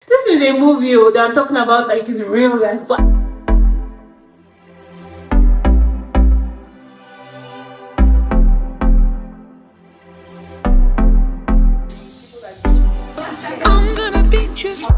This is a movie that I'm talking about, like it's real life. But I'm gonna be just.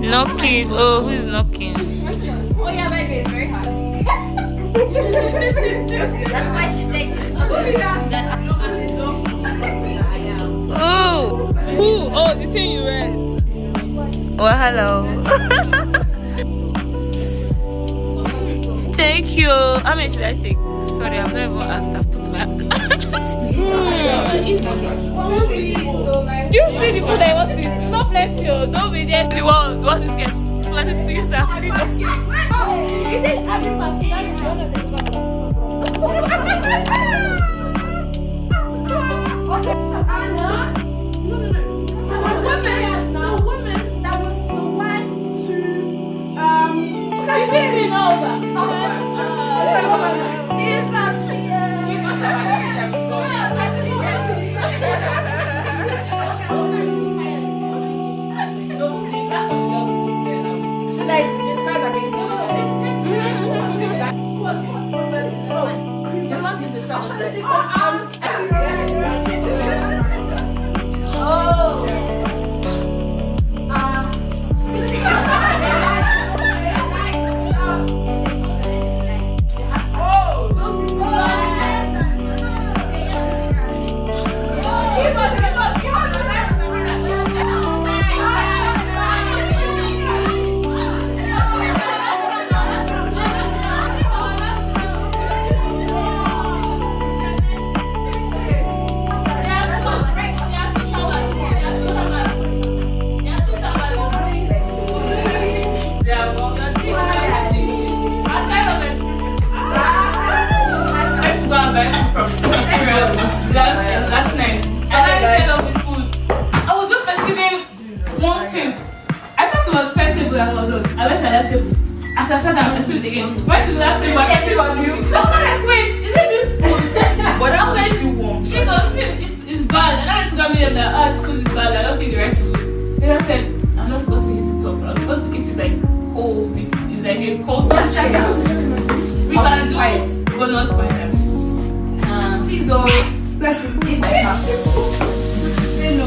Knocking. Oh, who's knocking? Oh yeah, by the way, it's very hard. That's why she said Oh, who? Oh, the thing you read. Well, hello. Thank you. How many should I take? Sorry, I've never asked. I've put my. Do you see the food I want to eat? It's not plenty. Don't be there. The world. What is get planted to use that food? Should I describe again? Do you want to describe? Should I describe? Last night, and I fed up with food. I was just perceiving one thing. I thought it was the first table I was on. I went to that table. As I sat down, I perceived it again. Went to the last table. I was you. No, I'm like, wait, is it this food? But that place you want. She goes, it's bad. And I went to go me and like, this food is bad. I don't think the rest is good. Then I said, I'm not supposed to eat it up. I'm supposed to eat it like cold. It's like a cold. Let's check out. We can do it, but not spoil them. Please, let's repeat that. No.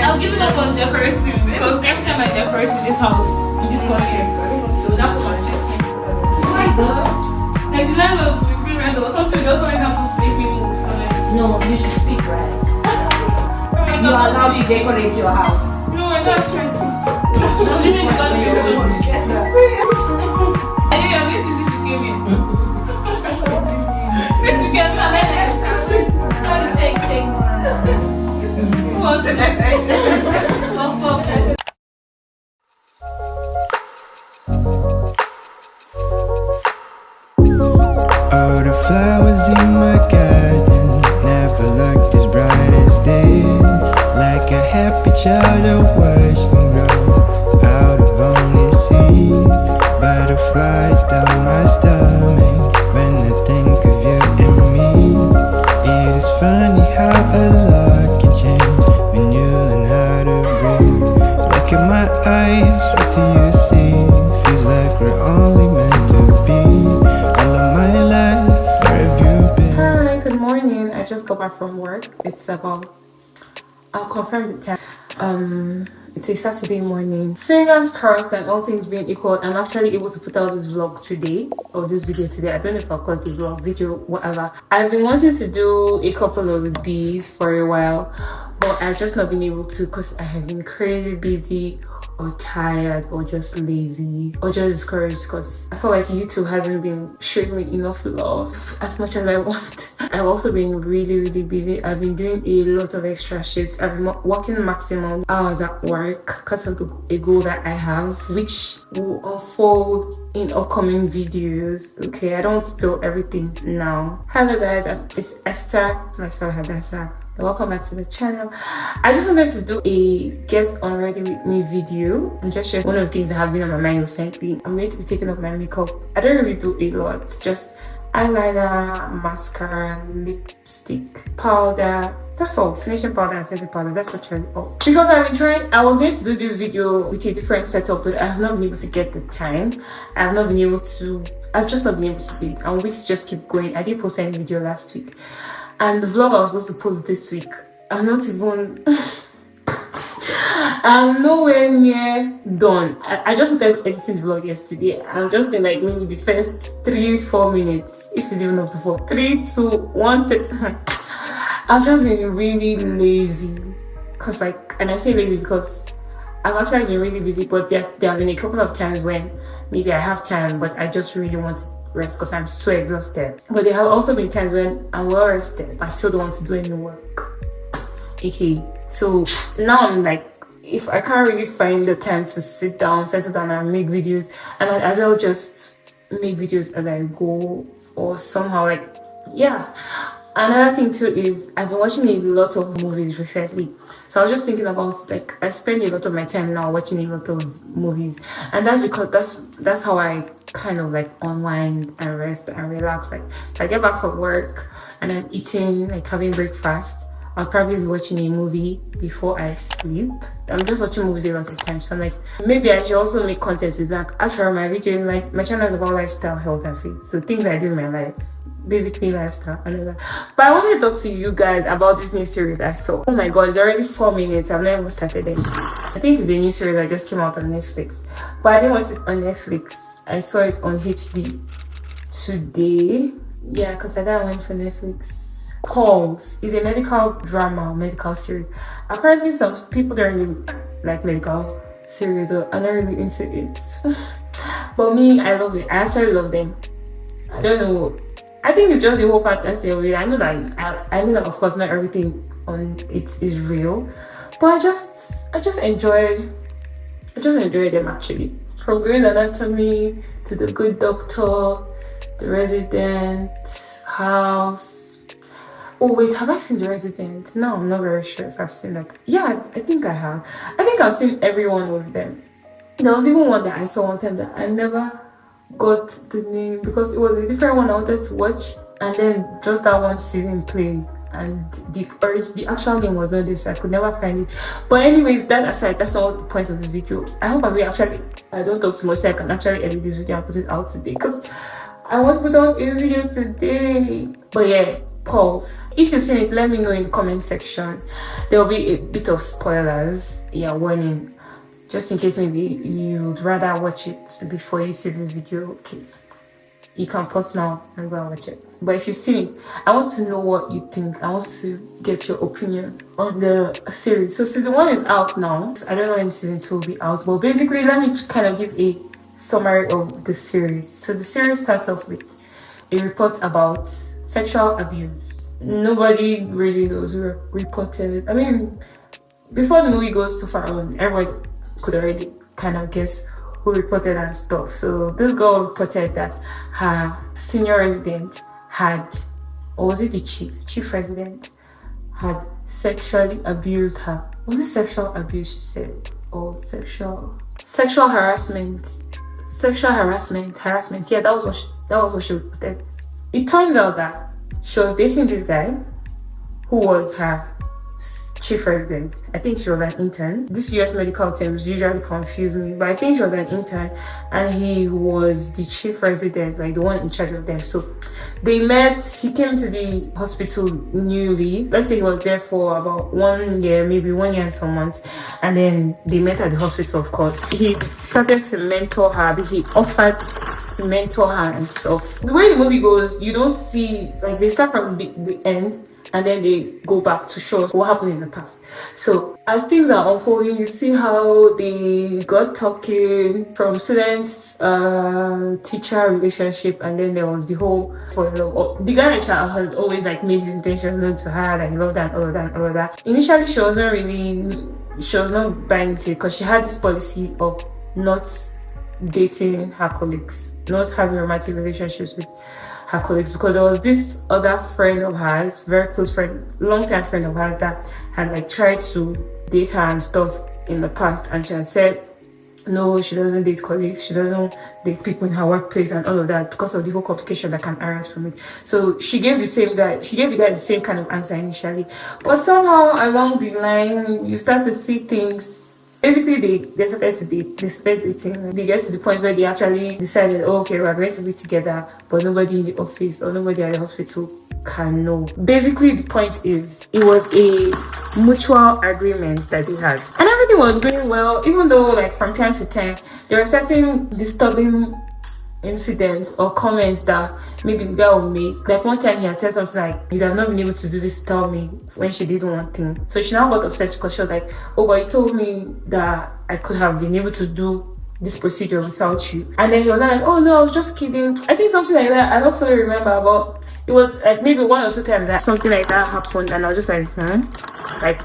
I'll give it up on decorating because every time I decorate in this house, in this country, they would have to my chest. Oh my god. Like the line of the free rent or something just always happens to make me move. No, you should speak right. You are allowed to decorate your house. No, I'm not trying to. I'm living because you're so I think I'm waiting since you came in. Since you came in, I'm trying to take things. All the flowers in my garden never looked as bright as this. Like a happy child, I watched them grow out of only seeds. Butterflies down my stomach when I think of you and me. It is funny how a lot can change when you learn how to breathe. Look at my eyes, what do you see? Feels like we're only meant to be. All of my life, where have you been? Hi, good morning. I just got back from work. It's about, I'll confirm the time. It's a Saturday morning. Fingers crossed that all things being equal, I'm actually able to put out this vlog today, or this video today. I don't know if I'll call it a vlog, video, whatever. I've been wanting to do a couple of these for a while, but I've just not been able to because I have been crazy busy or tired or just lazy or just discouraged because I feel like YouTube hasn't been showing me enough love as much as I want. I've also been really busy. I've been doing a lot of extra shifts. I've been working maximum hours at work because of a goal that I have, which will unfold in upcoming videos. Okay, I don't spill everything now. Hello guys, it's Esther, myself Hadassa. Welcome back to the channel. I just wanted to do a get on ready with me video and just share one of the things that have been on my mind recently. I'm going to be taking off my makeup. I don't really do a lot, just eyeliner, mascara, lipstick, powder. That's all. Finishing powder and setting powder. That's actually all. Because I've been trying, I was going to do this video with a different setup, but I have not been able to get the time. I've just not been able to do it. And weeks just keep going. I didn't post any video last week. And the vlog I was supposed to post this week, I'm not even I'm nowhere near done. I just started editing the vlog yesterday. I'm just in like maybe the first 3-4 minutes, if it's even up to 4. 3, 2, 1, 3. I've just been really lazy. And I say lazy because I've actually been really busy, but there have been a couple of times when maybe I have time, but I just really want to rest because I'm so exhausted. But there have also been times when I'm well rested, but I still don't want to do any work. Okay, so now I'm like, if I can't really find the time to sit down and make videos, and I as well just make videos as I go, or somehow yeah. Another thing too is I've been watching a lot of movies recently. So I was just thinking about I spend a lot of my time now watching a lot of movies, and that's because that's how I kind of unwind and rest and relax. If I get back from work and I'm eating, having breakfast, I'll probably be watching a movie before I sleep. I'm just watching movies a lot of times, so maybe I should also make content with that. After my video, my channel is about lifestyle, health and faith, so things I do in my life, basically lifestyle and all that. But I wanted to talk to you guys about this new series I saw. Oh my god, it's already 4 minutes. I've not even started it. I think it's a new series that just came out on Netflix, but I didn't watch it on Netflix. I saw it on HD today. Yeah, because I thought I went for Netflix. Pulse is a medical drama, medical series. Apparently some people don't really like medical series, or I'm not really into it. But me, I love it. I actually love them. I don't know, I think it's just a whole fantasy of it. I know that of course not everything on it is real, but I just enjoy them actually. From Grey's Anatomy to The Good Doctor, The Resident, House. Oh wait, have I seen The Resident? No, I'm not very sure if I've seen that. Yeah, I think I have. I think I've seen every one of them. There was even one that I saw one time that I never got the name because it was a different one I wanted to watch, and then just that one season played, and the actual name was not this, so I could never find it. But anyways, that aside, that's not the point of this video. I hope I don't talk too much so I can actually edit this video and put it out today, because I want to put out a video today. But yeah, pause. If you've seen it, let me know in the comment section. There will be a bit of spoilers. Yeah, warning. Just in case maybe you'd rather watch it before you see this video, okay, you can pause now and go and watch it. But if you've seen it, I want to know what you think. I want to get your opinion on the series. So season 1 is out now. I don't know when season 2 will be out, but basically let me kind of give a summary of the series. So the series starts off with a report about sexual abuse. Nobody really knows who reported. I mean, before the movie goes too far on, everybody could already kind of guess who reported and stuff. So this girl reported that her senior resident had, or was it the chief resident, had sexually abused her. Was it sexual abuse she said, or sexual harassment? Sexual harassment. Yeah, that was what she reported. It turns out that she was dating this guy who was her chief resident. I think she was an intern. These US medical terms usually confuse me, but I think she was an intern and he was the chief resident, the one in charge of them. So they met. He came to the hospital newly. Let's say he was there for about 1 year, maybe 1 year and some months, and then they met at the hospital. Of course, he started to mentor her. He offered to mentor her and stuff. The way the movie goes, you don't see, they start from the end and then they go back to show us what happened in the past. So as things are unfolding, you see how they got talking from students teacher relationship, and then there was the whole for love. The guy had always like made his intention known to her, like love that, all of that, all of that. Initially she was not buying it because she had this policy of not dating her colleagues, not having romantic relationships with her colleagues, because there was this other friend of hers, very close friend, long-time friend of hers, that had like tried to date her and stuff in the past, and she had said no, she doesn't date colleagues, she doesn't date people in her workplace and all of that, because of the whole complication that can arise from it. So she gave the guy the same kind of answer initially, but somehow along the line you start to see things. Basically, they started to date, they started dating. They get to the point where they actually decided, oh, okay, we're going to be together, but nobody in the office or nobody at the hospital can know. Basically, the point is, it was a mutual agreement that they had. And everything was going well, even though, like, from time to time, there were certain disturbing incidents or comments that maybe the guy will make. Like one time he had said something like, you'd have not been able to do this to tell me, when she did one thing. So she now got upset because she was like, oh, but you told me that I could have been able to do this procedure without you. And then he was like, oh no, I was just kidding. I think something like that. I don't fully remember, but it was like maybe one or two times that something like that happened, and I was just like, like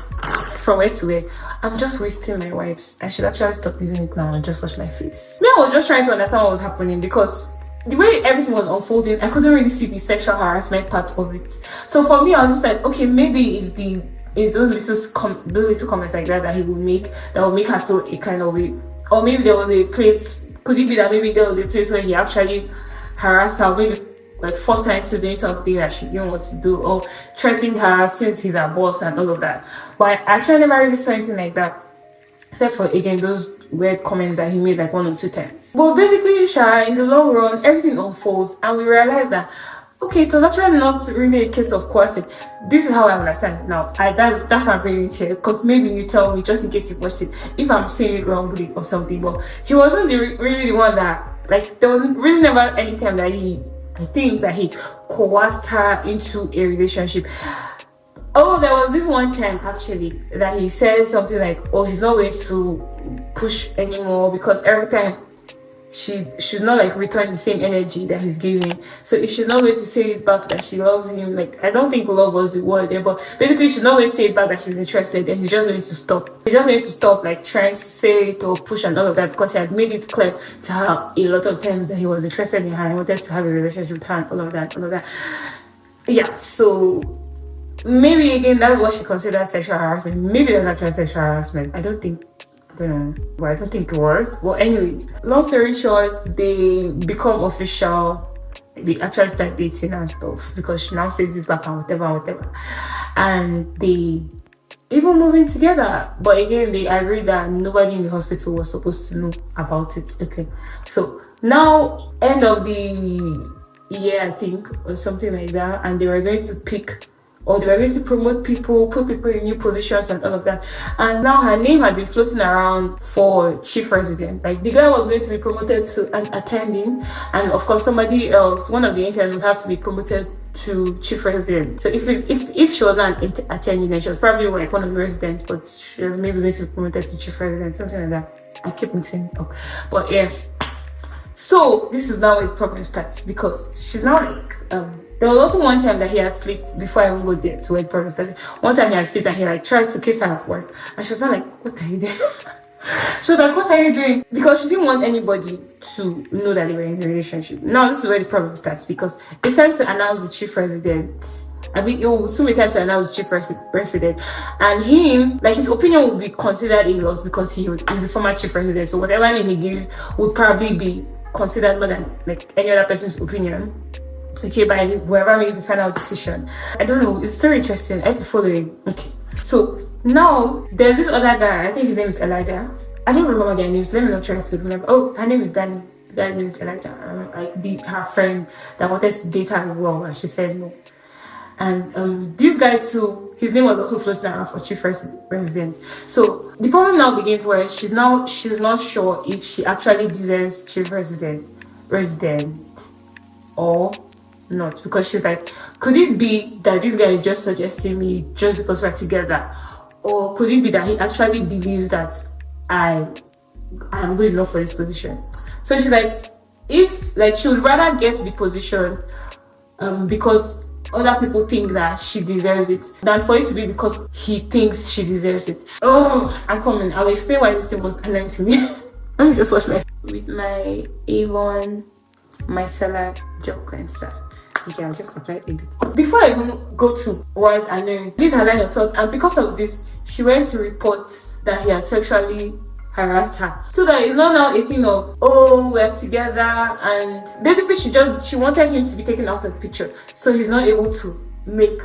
from where to where. I'm just wasting my wipes. I should actually stop using it now and just wash my face. Me, I was just trying to understand what was happening, because the way everything was unfolding, I couldn't really see the sexual harassment part of it. So for me, I was just like, okay, maybe it's those little comments like that he would make that will make her feel a kind of way. Or maybe there was a place, could it be that maybe there was a place where he actually harassed her, maybe like forced her into doing something that she didn't want to do, or threatened her since he's her boss and all of that. But I actually never really saw anything like that, except for, again, those weird comments that he made like 1 or 2 times. But basically, in the long run, everything unfolds, and we realize that, okay, it was actually not really a case of coercing. This is how I understand it now. That's why I'm bringing it here, because maybe you tell me, just in case you watched it, if I'm saying it wrongly or something. But he wasn't really the one that, like, there was really never any time that I think that he coerced her into a relationship. Oh, there was this one time actually that he said something like, oh, he's not going to push anymore, because every time she's not like returning the same energy that he's giving. So if she's not going to say it back that she loves him, like, I don't think love was the word there, but basically she's not going to say it back that she's interested, then he's just going to stop. He's just going to stop like trying to say it or push and all of that, because he had made it clear to her a lot of times that he was interested in her and wanted to have a relationship with her and all of that. Yeah, so maybe again that's what she considered sexual harassment. Maybe that's actually sexual harassment. I don't think it was. Well, anyway, long story short, they become official. They actually start dating and stuff, because she now says this back and whatever. And they even moving together. But again, they agreed that nobody in the hospital was supposed to know about it. Okay. So now, end of the year, I think, or something like that, and they were going to they were going to promote people, put people in new positions and all of that. And now her name had been floating around for chief resident. Like, the guy was going to be promoted to an attending, and of course somebody else, one of the interns, would have to be promoted to chief resident. So if she was not an attending, then she was probably like one of the residents, but she was maybe going to be promoted to chief resident, something like that. I keep mixing it up. But yeah. So this is now where the problem starts, because she's now like there was also one time that he had slipped, before I even go there to where the problem started. One time he had slipped and he like tried to kiss her at work, and she was not like, what are you doing? She was like, what are you doing? Because she didn't want anybody to know that they were in a relationship. Now this is where the problem starts, because it's time to announce the chief resident. I mean, it will so many times to announce the chief resident, and him, like, his opinion would be considered a loss, because he's the former chief resident. So whatever name he gives would probably be considered more than like any other person's opinion, okay, by whoever makes the final decision. I don't know, it's very interesting. I keep following. Okay, so now there's this other guy, I think his name is Elijah. I don't remember their names, let me not try to remember. Oh, her name is Danny. That name is Elijah. Like her friend that wanted to date her as well, and she said no. And this guy too, his name was also floating around for chief resident. So the problem now begins where she's not sure if she actually deserves chief resident, or not, because she's like, could it be that this guy is just suggesting me just because we're together, or could it be that he actually believes that I am good enough for this position? So she's like, if like she would rather get the position because other people think that she deserves it than for it to be because he thinks she deserves it. Oh, I'm coming. I'll explain why this thing was annoying to me. Let me just wash my with my Avon micellar gel cleanser. Okay, I'll just apply a bit. Before I even go to why it's annoying, this her line of thought, and because of this, she went to report that he had sexually harassed her. So that it's not now a thing of, oh, we're together, and basically she wanted him to be taken out of the picture, so he's not able to make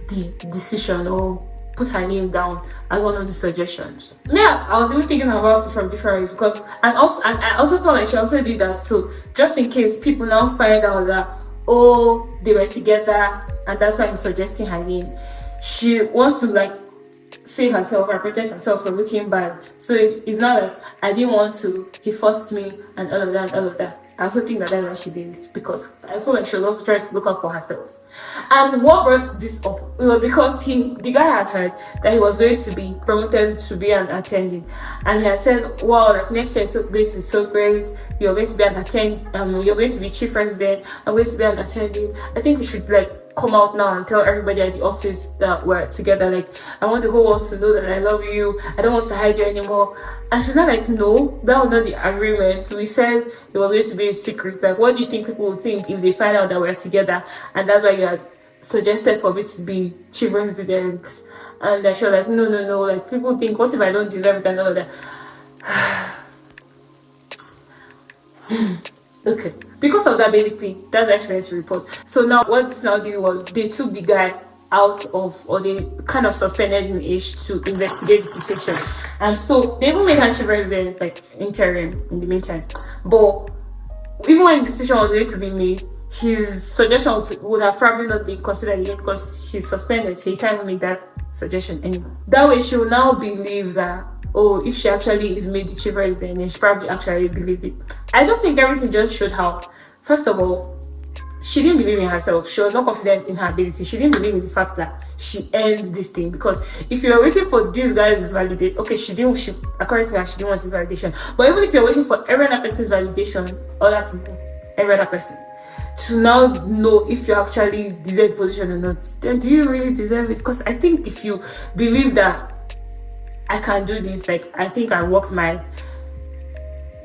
the decision or put her name down as one of the suggestions. Yeah, I was even thinking about it from different ways, because I also felt like she also did that, so just in case people now find out that, oh, they were together and that's why he's suggesting her name, she wants to like save herself or protect herself from looking bad. So it's not like I didn't want to, he forced me and all of that. I also think that that's why she did it, because I feel like she was also trying to look out for herself. And what brought this up, it was because the guy had heard that he was going to be promoted to be an attending, and he had said, wow, like next year is going to be so great, you're going to be an you're going to be chief resident, I'm going to be an attending, I think we should like come out now and tell everybody at the office that we're together. Like, I want the whole world to know that I love you, I don't want to hide you anymore. And she's not like, no, that was not the agreement. We said it was going to be a secret. Like, what do you think people will think if they find out that we're together? And that's why you had suggested for me to be chief resident. And she was like, no, like people think, what if I don't deserve it and all of that. Okay, because of that, basically that's why she went to report. So now what now did was they took the guy out of, or they kind of suspended him to investigate the situation, and so they even made her chief resident like interim in the meantime. But even when the decision was going to be made, his suggestion would have probably not been considered again because he's suspended, so he can't even make that suggestion anymore. That way she will now believe that, oh, if she actually is made the chief resident, then she probably actually believe it. I just think everything just showed how, first of all, she didn't believe in herself. She was not confident in her ability. She didn't believe in the fact that she earned this thing. Because if you're waiting for this guy to validate, okay, according to her, she didn't want his validation. But even if you're waiting for every other person's validation, every other person, to now know if you actually deserve the position or not, then do you really deserve it? Because I think if you believe that I can do this, like I think I worked my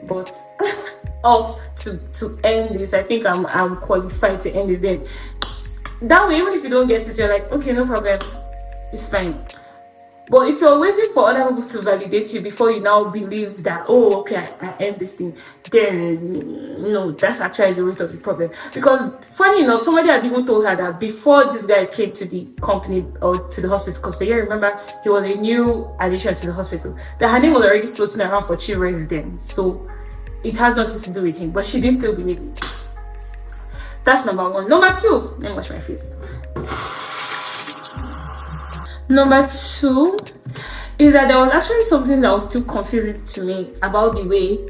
butt off to end this, I think I'm qualified to end this, then that way even if you don't get it, you're like, okay, no problem, it's fine. But if you're waiting for other people to validate you before you now believe that, oh, okay, I end this thing, then no, that's actually the root of the problem. Because funny enough, somebody had even told her that before this guy came to the company or to the hospital, because you remember he was a new addition to the hospital, that her name was already floating around for chief resident, so it has nothing to do with him. But she did still believe it. That's number one. Number two, let me wash my face. Number two is that there was actually something that was still confusing to me about the way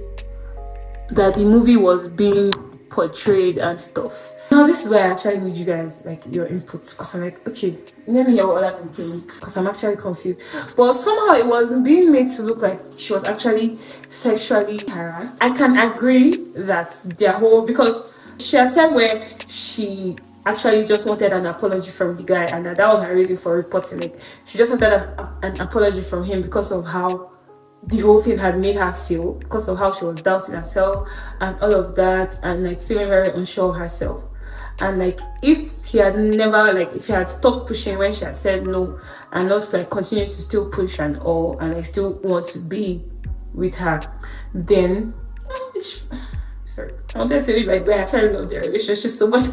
that the movie was being portrayed and stuff. Now this is where I actually need you guys, like, your input, because I'm like, okay, let me hear what other people think, because I'm actually confused. But somehow it was being made to look like she was actually sexually harassed. I can agree that their whole, because she had said where she actually just wanted an apology from the guy, and that was her reason for reporting it. She just wanted an apology from him because of how the whole thing had made her feel, because of how she was doubting herself and all of that, and like feeling very unsure of herself. And like if he had stopped pushing when she had said no, and not like continue to still push and all, and like still want to be with her, then sorry, I wanted to say like they actually love their relationship so much.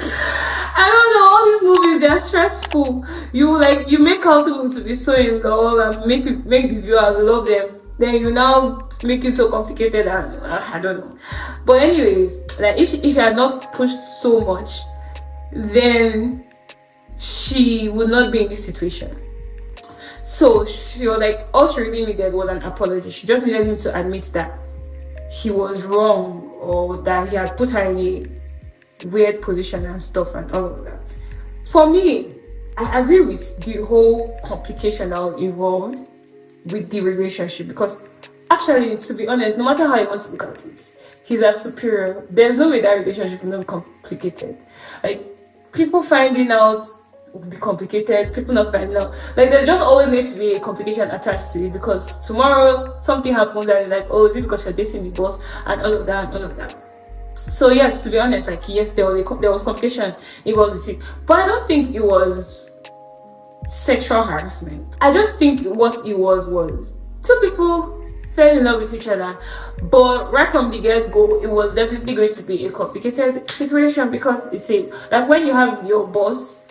I don't know, all these movies, they're stressful. You make out people to be so in love and make the viewers love them, then you now make it so complicated, and I don't know. But anyways, like if he had not pushed so much, then she would not be in this situation. So she was like, all she really needed was an apology. She just needed him to admit that he was wrong, or that he had put her in a weird position and stuff and all of that. For me, I agree with the whole complication that was involved with the relationship, because actually, to be honest, no matter how you want to look at it, he's a superior. There's no way that relationship will not be complicated. Like, people finding out would be complicated, people not finding out. Like, there's just always going to be a complication attached to it, because tomorrow something happens and it's like, oh, is it because you're dating the boss and all of that and all of that. So yes, to be honest, like, yes, there was complication involved with it, but I don't think it was sexual harassment. I just think what it was two people fell in love with each other, but right from the get-go, it was definitely going to be a complicated situation, because it's like when you have your boss,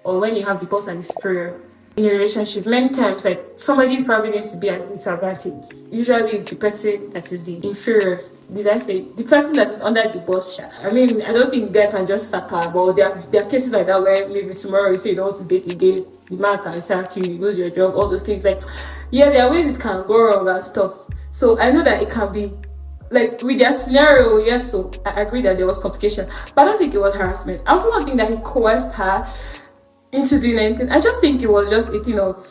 or when you have the boss and the superior in a relationship, many times, like, somebody is probably going to be at a disadvantage. Usually it's the person that is the inferior. Did I say the person that is under the boss? I mean, I don't think the guy can just sack her, but there are cases like that where maybe tomorrow you say you don't want to date again, the man can sack you, you lose your job, all those things. Like, yeah, there are ways it can go wrong and stuff. So I know that it can be, like, with their scenario, yes, so I agree that there was complication, but I don't think it was harassment. I also don't think that he coerced her into doing anything. I just think it was just a thing of,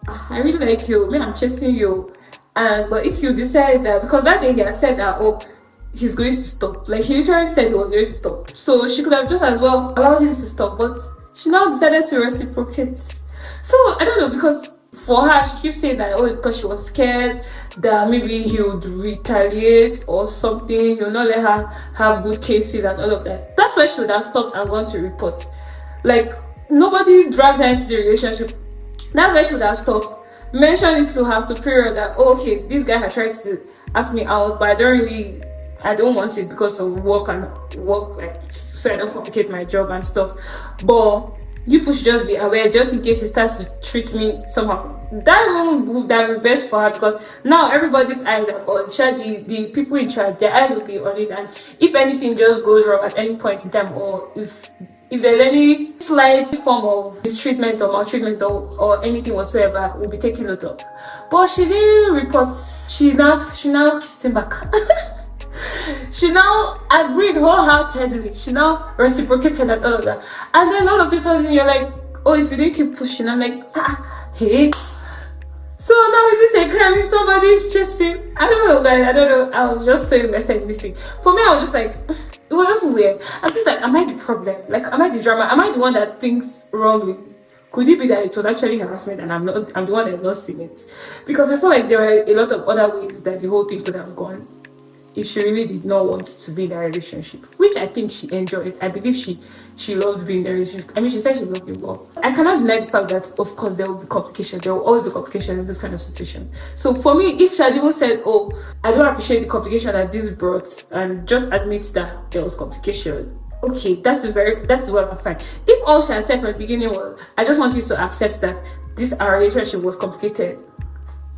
I really like you, me, I'm chasing you. And but if you decide that, because that day he had said that, oh, he's going to stop. Like, he literally said he was going to stop. So she could have just as well allowed him to stop, but she now decided to reciprocate. So I don't know, because for her, she keeps saying that, oh, because she was scared that maybe he would retaliate or something, he'll not let her have good cases and all of that. That's why she would have stopped and gone to report. Like, nobody dragged her into the relationship. That's why she would have stopped. Mentioned it to her superior that, oh, okay, this guy had tried to ask me out, but I don't want it because of work, like, so I don't complicate my job and stuff. But you should just be aware, just in case he starts to treat me somehow. That won't be best for her, because now everybody's eyes are on the people in charge, their eyes will be on it, and if anything just goes wrong at any point in time, or if there's any slight form of mistreatment or maltreatment or anything whatsoever, will be taken note of. But she didn't report. She now kissed him back. She now agreed wholeheartedly. She now reciprocated and all of that. And then all of a sudden you're like, oh, if you didn't keep pushing, I'm like, hey. So now is it a crime if somebody is chasing? I don't know, guys. I don't know. I was just so invested in this thing. For me, I was just like, it was just weird. I'm just like, am I the problem? Like, am I the drama? Am I the one that thinks wrongly? Could it be that it was actually harassment and I'm the one that not seeing it? Because I feel like there were a lot of other ways that the whole thing could have gone if she really did not want to be in that relationship, which I think she enjoyed. I believe she loved being in the relationship. I mean, she said she loved it well. I cannot deny the fact that, of course, there will be complications. There will always be complications in this kind of situation. So for me, if she had even said, oh, I don't appreciate the complication that this brought, and just admit that there was complication, okay, that's what I'm fine. If all she had said from the beginning was, I just want you to accept that our relationship was complicated,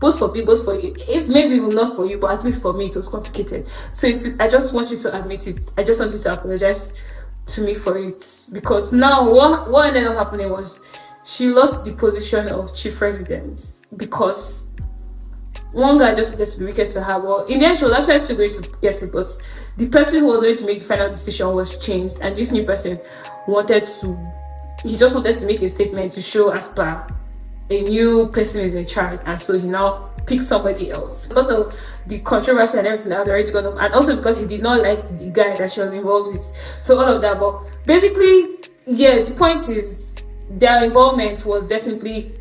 both for me, both for you. If maybe not for you, but at least for me, it was complicated. So I just want you to admit it. I just want you to apologize to me for it. Because now what ended up happening was she lost the position of chief resident, because one guy just wanted to be wicked to her. Well, in the end, she was actually still going to get it, but the person who was going to make the final decision was changed, and this new person just wanted to make a statement to show as per a new person is in charge, and so he now picked somebody else because of the controversy and everything that had already gone up, and also because he did not like the guy that she was involved with. So all of that, but basically, yeah, the point is their involvement was definitely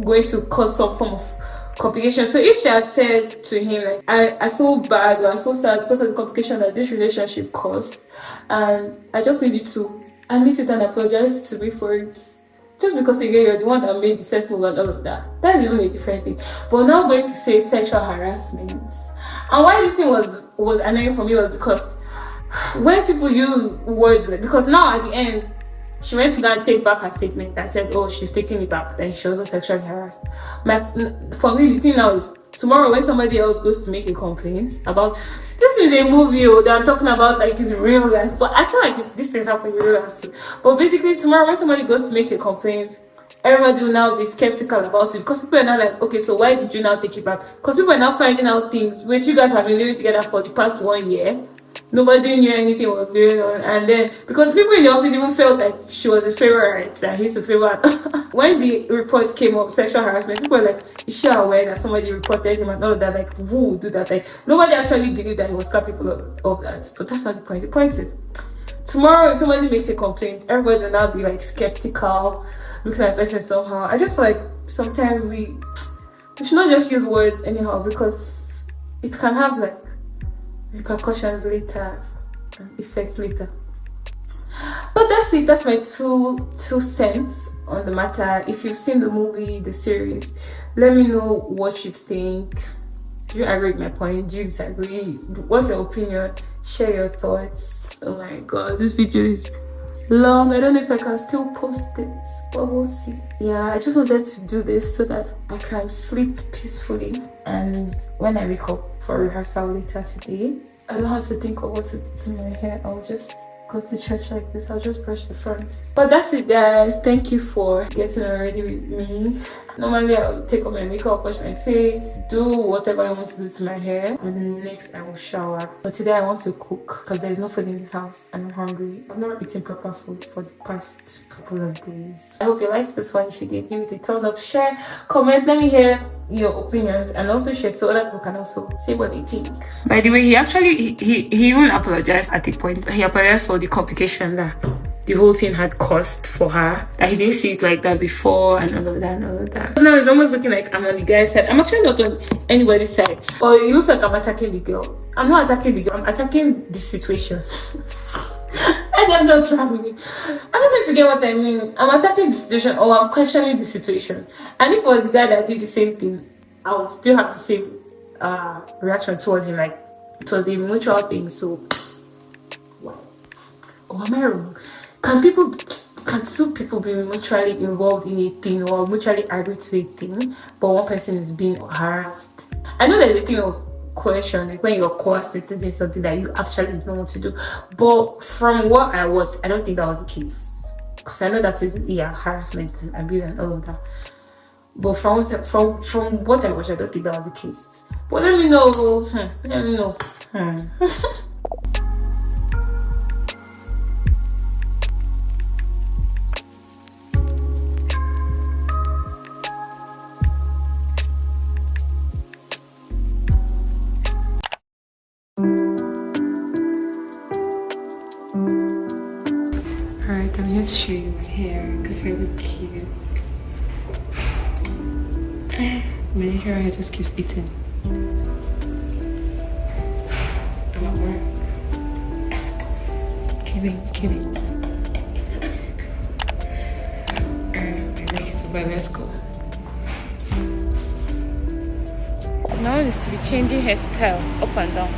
going to cause some form of complication. So if she had said to him, like, I feel bad or I feel sad because of the complication that this relationship caused, and I just need you to admit it and apologize to me for it, just because again you're the one that made the first move and all of that, that's even a different thing. But now going to say sexual harassment, and why this thing was annoying for me was because when people use words like, because now at the end she went to go and take back her statement that said, oh, she's taking it back, that she was also sexually harassed. For me, the thing now is, tomorrow when somebody else goes to make a complaint about, this is a movie that I'm talking about, like, it's real life, but I feel like these things happen in real life too. But basically, tomorrow when somebody goes to make a complaint, everybody will now be skeptical about it, because people are now like, okay, so why did you now take it back? Because people are now finding out things which you guys have been living together for the past 1 year, Nobody knew anything was going on. And then, because people in the office even felt like she was a favorite, that he used to favor her. When the report came up, sexual harassment, people were like, is she aware that somebody reported him and all of that? Like, who would do that? Like, nobody actually believed that he was capable of that. But that's not the point. The point is, tomorrow, if somebody makes a complaint, everybody will now be like skeptical, looking at the person somehow. I just feel like sometimes we should not just use words anyhow, because it can have like repercussions later and effects later. But that's it. That's my two cents on the matter. If you've seen the movie, the series, let me know what you think. Do you agree with my point? Do you disagree? What's your opinion? Share your thoughts. Oh my god, this video is long. I don't know if I can still post it, but we'll see. Yeah, I just wanted to do this so that I can sleep peacefully, and when I wake up for rehearsal later today, I don't have to think of what to do to my hair. I'll just go to church like this. I'll just brush the front. But that's it, guys. Thank you for getting ready with me. Normally I'll take off my makeup, wash my face, do whatever I want to do to my hair, and next I will shower. But today I want to cook because there's no food in this house and I'm hungry. I've not eaten proper food for the past couple of days. I hope you liked this one. If you did, give it a thumbs up, share, comment, let me hear your opinions, and also share so other people can also say what they think. By the way, he actually he even apologized at the point. He apologized for the complication that the whole thing had caused for her, that he didn't see it like that before, and all of that and all of that. Now it's almost looking like I'm on the guy's side. I'm actually not on anybody's side, but it looks like I'm attacking the girl. I'm not attacking the girl, I'm attacking the situation. I just don't try with me. I don't know if you get what I mean. I'm attacking the situation, or I'm questioning the situation. And if it was the guy that did the same thing, I would still have the same reaction towards him. Like, it was a mutual thing. So, wow. Oh, am I wrong? Can two people be mutually involved in a thing, or mutually agree to a thing, but one person is being harassed? I know there's a thing of coercion, like when you're coerced into doing something that you actually don't want to do. But from what I watched, I don't think that was the case. Because I know that is harassment and abuse and all of that. But from what I watched, I don't think that was the case. But let me know. Let me know. Alright, I'm here to show you my hair because I look cute. My hair just keeps eating. I'm at work. Kidding. Alright, my neck is over. Let's go. Now is to be changing hairstyle up and down.